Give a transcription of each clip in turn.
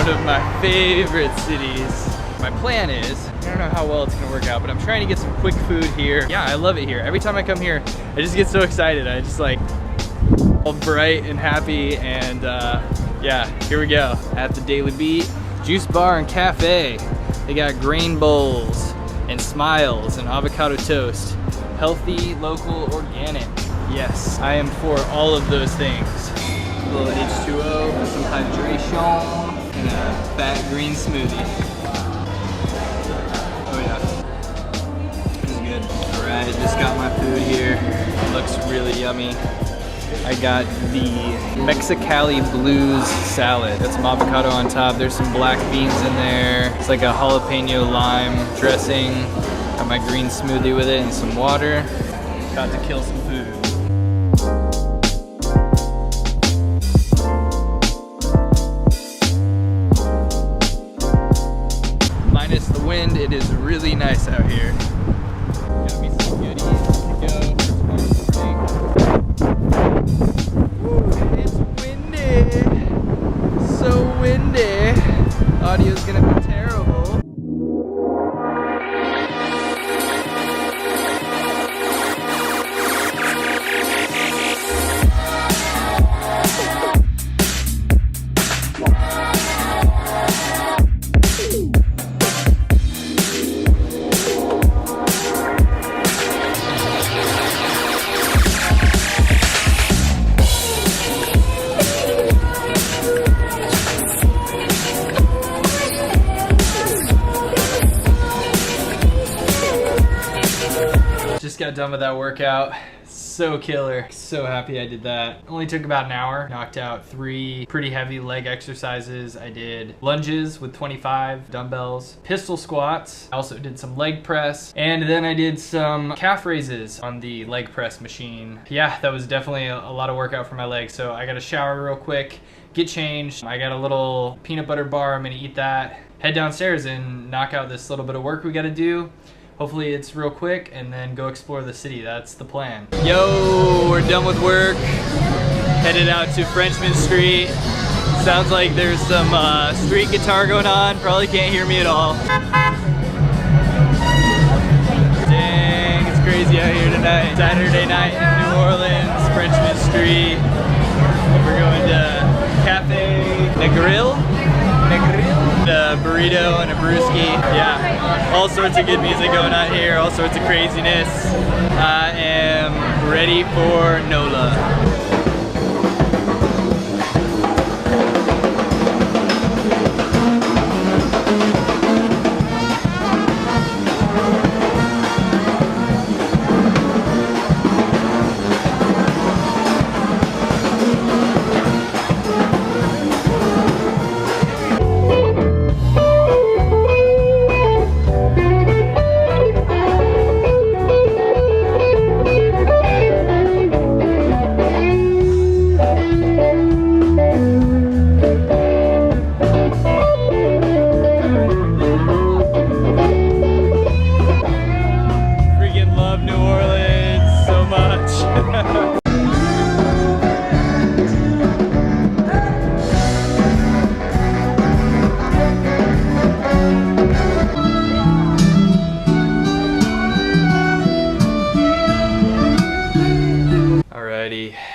one of my favorite cities. My plan is, I don't know how well it's gonna work out, but I'm trying to get some quick food here. Yeah, I love it here. Every time I come here, I just get so excited. I just like, all bright and happy, and yeah, here we go. At the Daily Beat Juice Bar and Cafe. They got grain bowls and smiles and avocado toast. Healthy, local, organic. Yes, I am for all of those things. A little H2O for some hydration and a fat green smoothie. Oh yeah, this is good. All right, just got my food here. It looks really yummy. I got the Mexicali Blues salad. Got some avocado on top. There's some black beans in there. It's like a jalapeno lime dressing. Got my green smoothie with it and some water. About to kill some food. Minus the wind, it is really nice out here. Got me some goodies to go for tomorrow morning. Woo, it's windy. So windy. Audio's gonna be terrible. Just got done with that workout. So killer. So happy I did that. Only took about an hour. Knocked out 3 pretty heavy leg exercises. I did lunges with 25 dumbbells, pistol squats. I also did some leg press, and then I did some calf raises on the leg press machine. Yeah, that was definitely a lot of workout for my legs. So I got to shower real quick, get changed. I got a little peanut butter bar. I'm gonna eat that, head downstairs and knock out this little bit of work we got to do. Hopefully it's real quick, and then go explore the city. That's the plan. Yo, we're done with work. Headed out to Frenchman Street. Sounds like there's some street guitar going on. Probably can't hear me at all. Dang, it's crazy out here tonight. Saturday night in New Orleans, Frenchman Street. We're going to Cafe Negril. A burrito and a brewski. Yeah, all sorts of good music going on here, all sorts of craziness. I am ready for NOLA.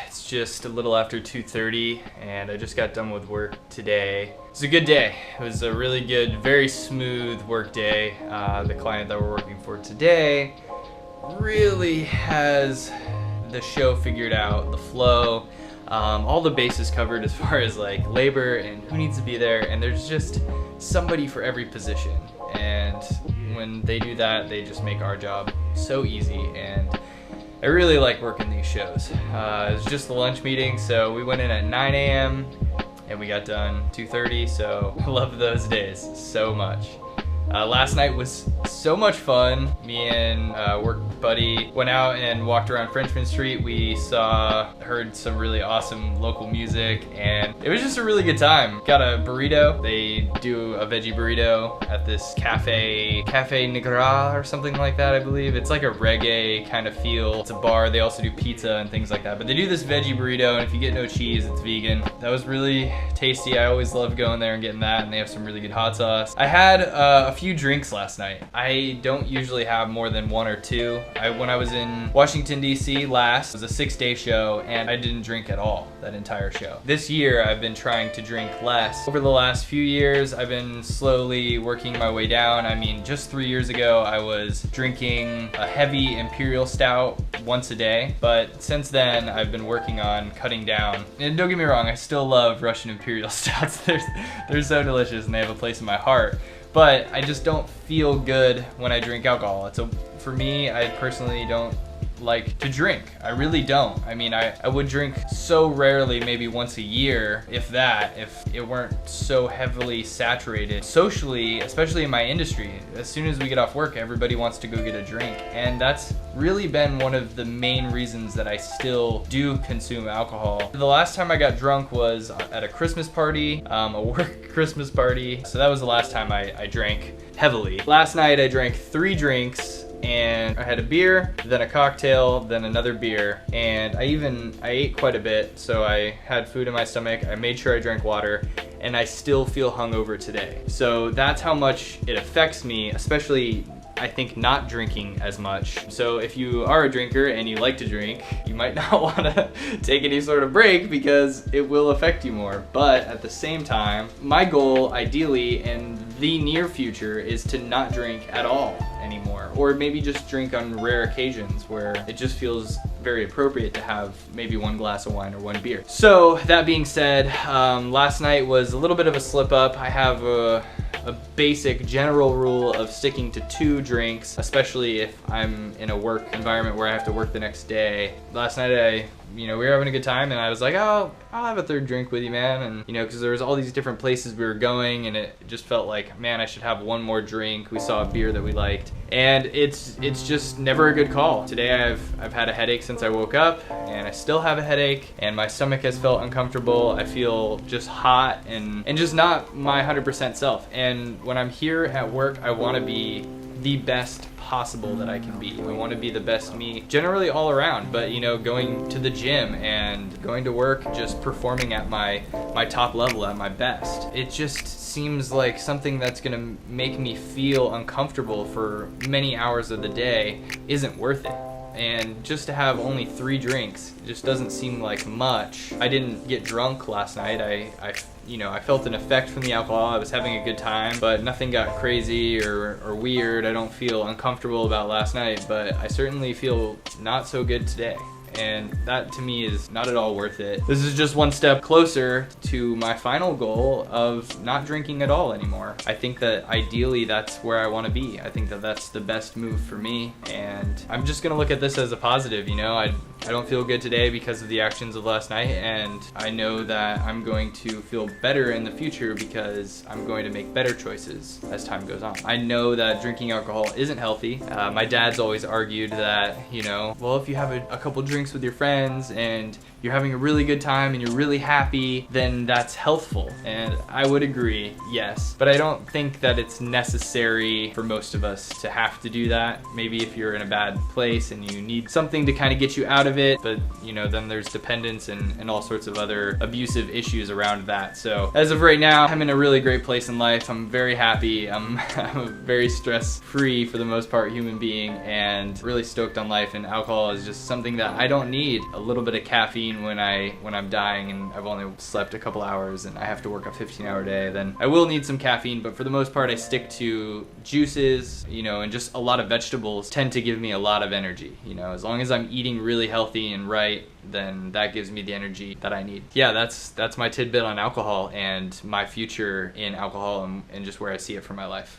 It's just a little after 2:30 and I just got done with work today. It was a good day. It was a really good, very smooth work day. The client that we're working for today really has the show figured out, the flow, all the bases covered as far as like labor and who needs to be there, and there's just somebody for every position. And when they do that, they just make our job so easy, and I really like working these shows. It was just the lunch meeting, so we went in at 9 a.m. and we got done 2:30, so I love those days so much. Last night was so much fun. Me and work buddy went out and walked around Frenchman Street. We heard some really awesome local music, and it was just a really good time. Got a burrito. They do a veggie burrito at this Cafe Negra or something like that, I believe. It's like a reggae kind of feel. It's a bar. They also do pizza and things like that. But they do this veggie burrito, and if you get no cheese, it's vegan. That was really tasty. I always love going there and getting that, and they have some really good hot sauce. I had a few drinks last night. I don't usually have more than one or two. When I was in Washington, D.C. last, it was a 6-day show, and I didn't drink at all that entire show. This year, I've been trying to drink less. Over the last few years, I've been slowly working my way down. I mean, just 3 years ago, I was drinking a heavy Imperial Stout once a day, but since then, I've been working on cutting down. And don't get me wrong, I still love Russian Imperial Stouts. They're so delicious, and they have a place in my heart. But I just don't feel good when I drink alcohol. For me, I personally don't like to drink. I really don't. I mean, I would drink so rarely, maybe once a year, if that, if it weren't so heavily saturated. Socially, especially in my industry, as soon as we get off work, everybody wants to go get a drink. And that's really been one of the main reasons that I still do consume alcohol. The last time I got drunk was at a Christmas party, a work Christmas party. So that was the last time I drank heavily. Last night I drank 3 drinks, and I had a beer, then a cocktail, then another beer, and I ate quite a bit, so I had food in my stomach. I made sure I drank water, and I still feel hungover today. So that's how much it affects me, especially I think not drinking as much. So if you are a drinker and you like to drink, you might not want to take any sort of break because it will affect you more. But at the same time, my goal ideally in the near future is to not drink at all anymore, or maybe just drink on rare occasions where it just feels very appropriate to have maybe 1 glass of wine or 1 beer. So that being said, last night was a little bit of a slip up. I have a basic general rule of sticking to 2 drinks, especially if I'm in a work environment where I have to work the next day. Last night we were having a good time, and I was like, oh, I'll have a 3rd drink with you, man. And because there was all these different places we were going, and it just felt like, man, I should have 1 more drink. We saw a beer that we liked, and it's just never a good call. Today I've had a headache since I woke up, and I still have a headache, and my stomach has felt uncomfortable. I feel just hot and just not my 100% self. And when I'm here at work, I want to be the best possible that I can be. I want to be the best me generally all around, but going to the gym and going to work, just performing at my top level, at my best. It just seems like something that's gonna make me feel uncomfortable for many hours of the day isn't worth it. And just to have only 3 drinks just doesn't seem like much. I didn't get drunk last night. I felt an effect from the alcohol. I was having a good time, but nothing got crazy or weird. I don't feel uncomfortable about last night, but I certainly feel not so good today. And that to me is not at all worth it. This is just 1 step closer to my final goal of not drinking at all anymore. I think that ideally that's where I want to be. I think that that's the best move for me, and I'm just gonna look at this as a positive. I don't feel good today because of the actions of last night, and I know that I'm going to feel better in the future because I'm going to make better choices as time goes on. I know that drinking alcohol isn't healthy. My dad's always argued that, well, if you have a couple drinks with your friends and you're having a really good time and you're really happy, then that's healthful. And I would agree, yes. But I don't think that it's necessary for most of us to have to do that. Maybe if you're in a bad place and you need something to kind of get you out of it, but then there's dependence and all sorts of other abusive issues around that. So as of right now, I'm in a really great place in life. I'm very happy. I'm a very stress-free, for the most part, human being, and really stoked on life. And alcohol is just something that I don't need. A little bit of caffeine when I'm dying and I've only slept a couple hours and I have to work a 15-hour day, then I will need some caffeine. But for the most part, I stick to juices, and just a lot of vegetables tend to give me a lot of energy. As long as I'm eating really healthy and right, then that gives me the energy that I need. Yeah, that's my tidbit on alcohol and my future in alcohol and just where I see it for my life.